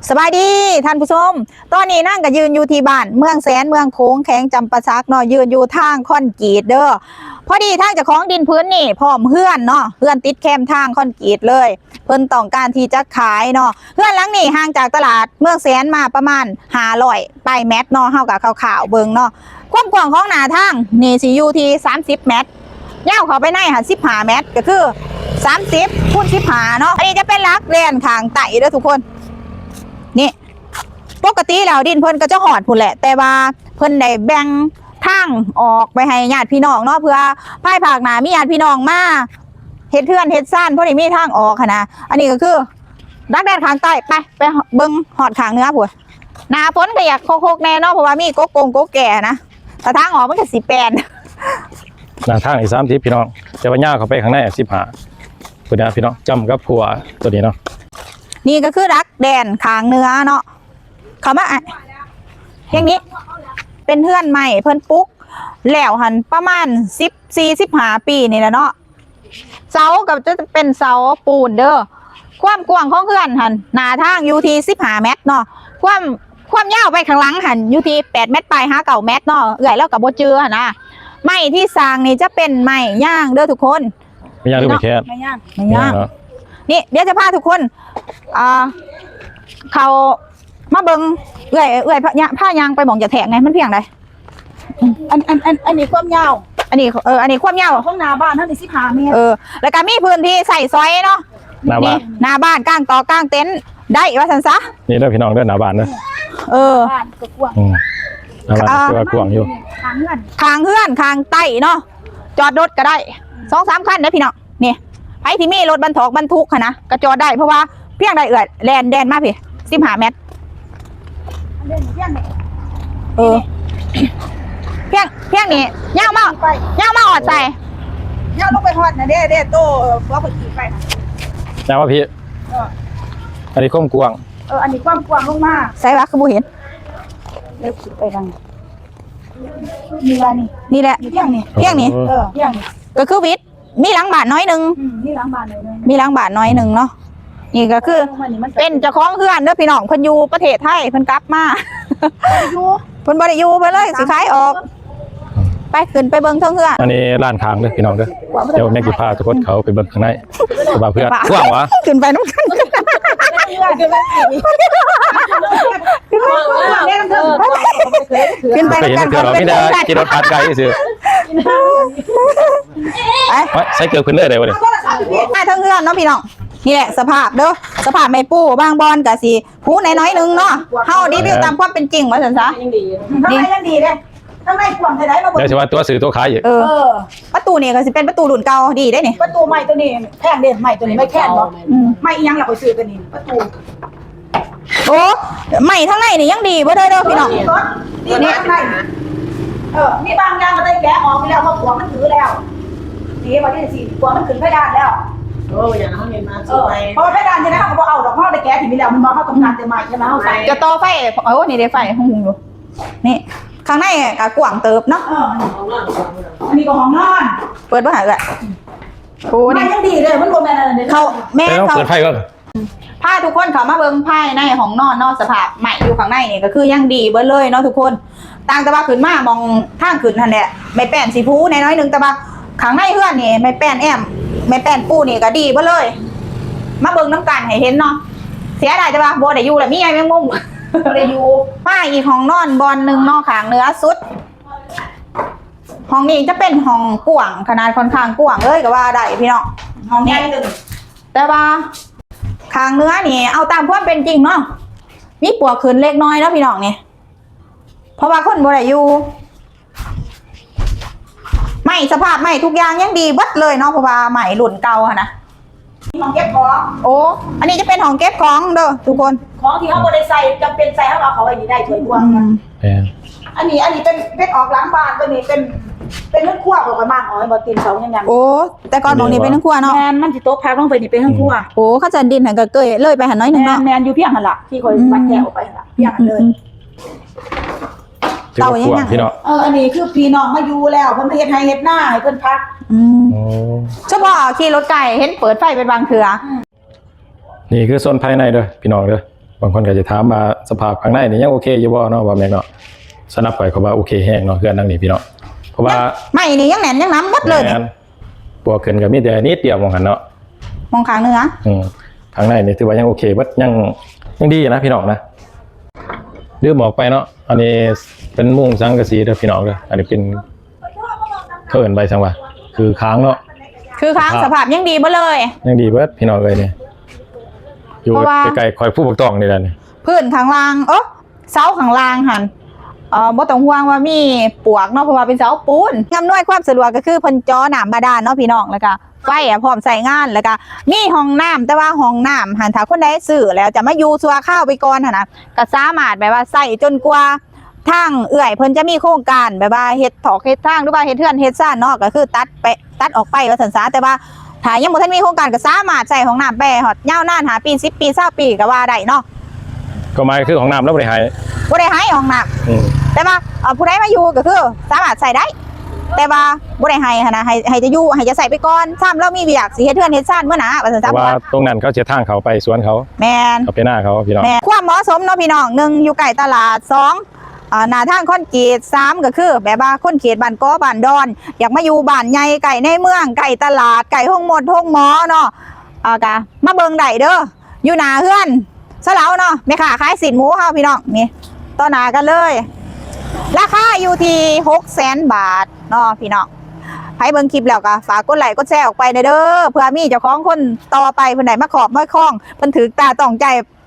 สบายดีท่านผู้ชมตอนนี้นั่งก็ยืนอยู่ที่บ้านเมืองแสนเมืองโค้งแข็งจำปาสักเนาะยืนอยู่ทางคอนกรีตเด้อพอดีทางเจ้าของดินพื้นนี่พร้อมเฮือนเนาะเฮือนติดแคมทางคอนกรีตเลยเพิ่นต้องการที่จะขายเนาะเฮือนหลังนี้ห่างจากตลาดเมืองแสนมาประมาณ500 ไปเมตรเนาะเฮากับข่าวๆเบิ่งเนาะความกว้างของหน้าทางนี่สิอยู่ที่30 เมตรยาวเข้าไปใน15 เมตรก็คือ30 คูณ 15เนาะอันนี้จะเป็นลักแลนข้างใต้เด้อทุกคนนี่ปกติแล้วดินเพิ่นก็จะหอดพุ่นแหละแต่ว่าเพิ่นได้แบ่งทางออกไปให้ญาติพี่น้องเนาะเพื่อภายภาคหน้ามีญาติพี่น้องมาเฮ็ดเทือนเฮ็ดซ่านเพิ่นได้มีทางออกค่ะนะอันนี้ก็คือดักแดนข้างใต้ไปเบิ่งหอดข้างเหนือพุ่นหน้าฝนก็อยากโคกๆแน่เนาะเพราะว่ามีกกแก่นะแต่ทางออกมันก็สิแปลนหน้าทางอีก30พี่น้องแต่ว่าย่าเข้าไปข้างใน15พุ่นนะพี่น้องจำกับผัวตัวนี้เนาะนี่ก็คือดักแดนข้างเหนือเนาะเขามาอย่างนี้เป็นเพื่อนใหม่เพิ่นปุ๊กแล้วหันประมาณ14-15 ปีนี่แหละเนาะเสากับจะเป็นเสาปูนเด้อความกว้างของเพื่อนหันหน้าทางอยู่ที่15 เมตรเนาะความยาวไปข้างหลังหันอยู่ที่8 เมตรไปหา9 เมตรเนาะเอื้อยแล้วกับบ่เจือนะไม้ที่สร้างนี่จะเป็นไม้ย่างเด้อทุกคนไม่ย่างหรือไม่แค่ไม่ย่างนี่เดี๋ยวจะพาทุกคนเขามาเบิ่งเอื่อยผ้ายางไปหมองจะแทกไงมันเพียงใดอันนี้ความยาวอันนี้ความยาวของหน้าบ้านเท่านี้15 เมตรแล้วก็มีพื้นที่ใส่ซอยเนาะนี่หน้าบ้านกลางต่อกลางเต็นท์ได้ว่าซั่นซะนี่เด้อพี่น้องเด้อหน้าบ้านเด้อบ้านก็กว้างหน้าบ้านก็กว้างอยู่ข้างเฮือนข้างใต้เนาะจอดรถก็ได้ 2-3 คันเด้อพี่น้องนี่ไผที่มีรถบรรทุกค่ะนะก็จอดได้เพราะว่าเพียงใดแล่นแดนมาพี่15 เมตรเพียงนี่ย่างมาอดใส่ย่างลงไปฮอดนะเด้โตว่าเพิ่นขี่ไปแต่ว่าพี่อันนี้ความกว้างอันนี้ความกว้างลงมาใส่ว่าคือบ่เห็นเดี๋ยวขี่ไปทางนี่แหละเพียงนี่เพียงนี่ก็คือวิทย์มีหลังบ้านน้อยนึงมีหลังบ้านน้อยนึงเนาะนี่ก็คือเป็นเจ้าของเฮือนเด้อพี่น้องเพิ่นอยู่ประเทศไทยเพิ่นกลับมาเพิ่นบ่ได้อยู่เพิ่นเลยสิขายออกไปขึ้นไปเบิ่งเทิงเฮือนอันนี้ร้านค้างเด้อพี่น้องเด้อเดี๋ยวแม่สิพาทุกคนเขาไปเบิ่งข้างในว่าเพื่อนกว้างวะขึ้นไปนำกันขึ้นไปเห็นเทื่อเราไม่ได้กินรถพาดไกลซื่อไปใส่เกลือขึ้นเลยได้บ่นี่ไปเทิงเฮือนเนาะพี่น้องนี่แหละสภาพเด้อสภาพไม่ปูบางบอนก็สิผู้น้อยๆนึงเนาะเฮารีวิวตามความเป็นจริงว่าซั่นซะยังดีเด้ทำไมกว้างได้มาบ่เดี๋ยวสิว่าตัวซื้อตัวขายอีกประตูนี่ก็สิเป็นประตูรุ่นเก่าดีได้นี่ประตูใหม่ตัวนี้แพงเด้ใหม่ตัวนี้ไม่แพงบ่ไม่อีหยังล่ะไปซื้อตัวนี้ประตูโอ้ใหม่ทั้งในนี่ยังดีบ่ได้เด้อพี่น้องนี่ข้างในนี่บางอย่างก็ได้แกะออกไปแล้วเพราะหัวมันถือแล้วนี่ว่าที่สิหัวมันขึ้นเพดานแล้วอย่างเขาเห็นมาสวยเพราะเพดานใช่ไหมเขาบอกเอาดอกพ่อได้แกะที่มีแล้วมันบอกเขาต้องการแต่ใหม่ใช่ไหมเขาใส่จะต่อไฟนี่ได้ไฟห้องหุงดูนี่ข้างในก็กว้างเติบเนาะอันนี้ก็ห้องนอนเปิดบ่หาเลยโอ้นี่ยังดีเลยมันรวมกันอะไรเขาแม่เขาเปิดไฟก็พาทุกคนเขามาเบิ่งภายในห้องนอนเนาะสภาพใหม่อยู่ข้างในนี่ก็คือยังดีเบิดเลยเนาะทุกคนต่างแต่ว่าขึ้นมามองทางขึ้นนั่นแหละไม่แป้นสีผู้น้อยๆนึงแต่ว่าข้างในเฮือนนี่ไม่แป้นไม่แป้นปูนี่ก็ดีเบิดเลยมาเบิ่งน้ำกันให้เห็นเนาะเสียดายแต่ว่าบ่ได้อยู่แล้วมีไงแมงมุมได้อยู่ป้าอีกห้องนอนบอนนึงเนาะข้างเหนือสุดห้องนี้จะเป็นห้องกว้างขนาดค่อนข้างกว้างเลยก็ว่าได้พี่น้องห้องใหญ่นึงแต่ว่าข้างเนื้อนี่เอาตามความเป็นจริงเนาะมีปวกขึ้นเล็กน้อยแล้วพี่น้องนี่เพราะว่าคนบ่ได้อยู่ไม่สภาพไม่ทุกอย่างยังดีเบิดเลยเนาะเพราะว่าใหม่รุ่นเก่าค่ะนะห้องเก็บของโอ้อันนี้จะเป็นห้องเก็บของเด้อทุกคนของที่เขาบ่ได้ใส่จำเป็นใส่เขาเอาไว้นี่ได้ถ้วยกว้างอันนี้เป็นออกหลังบ้านตัวนี้เป็นเรื่องครัวของบ้านอ๋อบ่ตีนเสายังโอ้แต่ก่อนมองนี่เป็นเรื่องครัวเนาะแม่นมันสิโต๊ะพักลงไปนี่เป็นเรื่องครัวโอ้ข้าจันดินหันก็เกยเลยไปหันน้อยนึงเนาะแม่นอยู่เพียงหั่นล่ะที่คอยวัดแถวไปหั่นล่ะเพียงเลยเต่าอย่างเงี้ยพี่น้องอันนี้คือพี่น้องมาอยู่แล้วเพิ่นเฮ็ดให้เฮ็ดหน้าให้เพิ่นพักเฉพาะขี่รถไก่เห็นเปิดไฟเป็นบางเทื่อนี่คือโซนภายในเด้อพี่น้องเด้อ บางคนก็จะถามว่าสภาพข้างในนี่ยังโอเคอยู่บ่เนาะว่าแม่นเนาะสนับข่อยเขาว่าโอเคแฮงเนาะเฮือนดังนี้พี่น้องเพราะว่า ไม่นี่ยังแหน่นยังน้ำหมดเลยเนี่ย ปวกขึ้นก็มีแต่นิดเดียวมองหันเนาะ มองข้างเนื้อ ข้างในนี่ถือว่ายังโอเคบ่ยังดีนะพี่น้องนะลืมบอกไปเนาะอันนี้เป็นมุ้งสังกะสีเด้อพี่น้องเด้ออันนี้เป็นเขาเอิ้นใบสังว่าคือค้างเนาะ คือข้างสภาพยังดีหมดเลย ยังดีเบิดพี่น้องเอ้ยนี่อยู่ใกล้ๆคอยผู้ปกครองนี่แหละนี่ พื้นข้างล่างเสาข้างล่างหันบ่ต้องห่วงว่ามีปวกเนาะเพราะว่าเป็นเสาปูนอำนวยความสะดวกก็คือเพิ่นจ่อน้ำบาดาลเนาะพี่น้องแล้วก็ไฟพร้อมใส่งานแล้วก็มีห้องน้ำแต่ว่าห้องน้ำหันถ้าคนใดซื้อแล้วจะมาอยู่ชั่วคราวไปก่อนหั่นนะก็สามารถแบบว่าใส่จนกว่าทางเอื้อยเพิ่นจะมีโครงการแบบว่าเฮ็ดถอกเฮ็ดทางหรือว่าเฮ็ดเฮือนเฮ็ดซ่านเนาะก็คือตัดออกไปว่าซั่นซะแต่ว่าถ้ายังบ่ทันมีโครงการก็สามารถใส่ห้องน้ำไปฮอดยาวนาน5 ปี10 ปี20 ปีก็ว่าได้เนาะ ก็หมายคือของน้ำแล้วบ่ได้ให้ บ่ได้ให้ห้องน้ำแต่ว่าผู้ใดมาอยู่ก็คือสามารถใส่ได้แต่ว่าบ่ได้ให้หั่นนะให้จะอยู่ให้จะใส่ไปก่อนซ้ำเรามีเวียกสิเฮ็ดเทือนเฮ็ดซ่านมื้อหน้าว่าซั่น เพ ซะ ราะว่าตรงนั้นเขาจะทางเขาไปสวนเขา แม่น เขาไปหน้าเขาพี่น้อง แม่นความเหมาะสมเนาะพี่น้อง1อยู่ใกล้ตลาด2หน้าทางคอนกรีต3ก็คือแบบว่าคนเขตบ้านกอบ้านดอนอยากมาอยู่บ้านใหญ่ไก่ในเมืองไก่ตลาดไก่ห้องหมดห้องหมอเนาะก็มาเบิ่งได้เด้ออยู่หน้าเฮือนซะแล้วเนาะแม่ค้าขายสินหมูเฮาพี่น้องนี่ต่อหน้ากันเลยราคาอยู่ที่600,000 บาทเนาะพี่น้องใครเบิ่งคลิปแล้วก็ฝากกดไลค์กดแชร์ออกไปเด้อเพื่อมีเจ้าของคนต่อไปเพิ่นได้มาขอบมาคล้องเพิ่นถือตาต้องใจ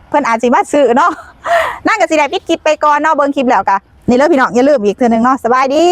เพิ่นอาจสิมาซื้อเนาะนั่นก็สิได้ปิดคลิปไปก่อนเนาะเบิ่งคลิปแล้วก็นี่เลยพี่น้องอย่าลืมอีกเทื่อนึงเนาะสบายดี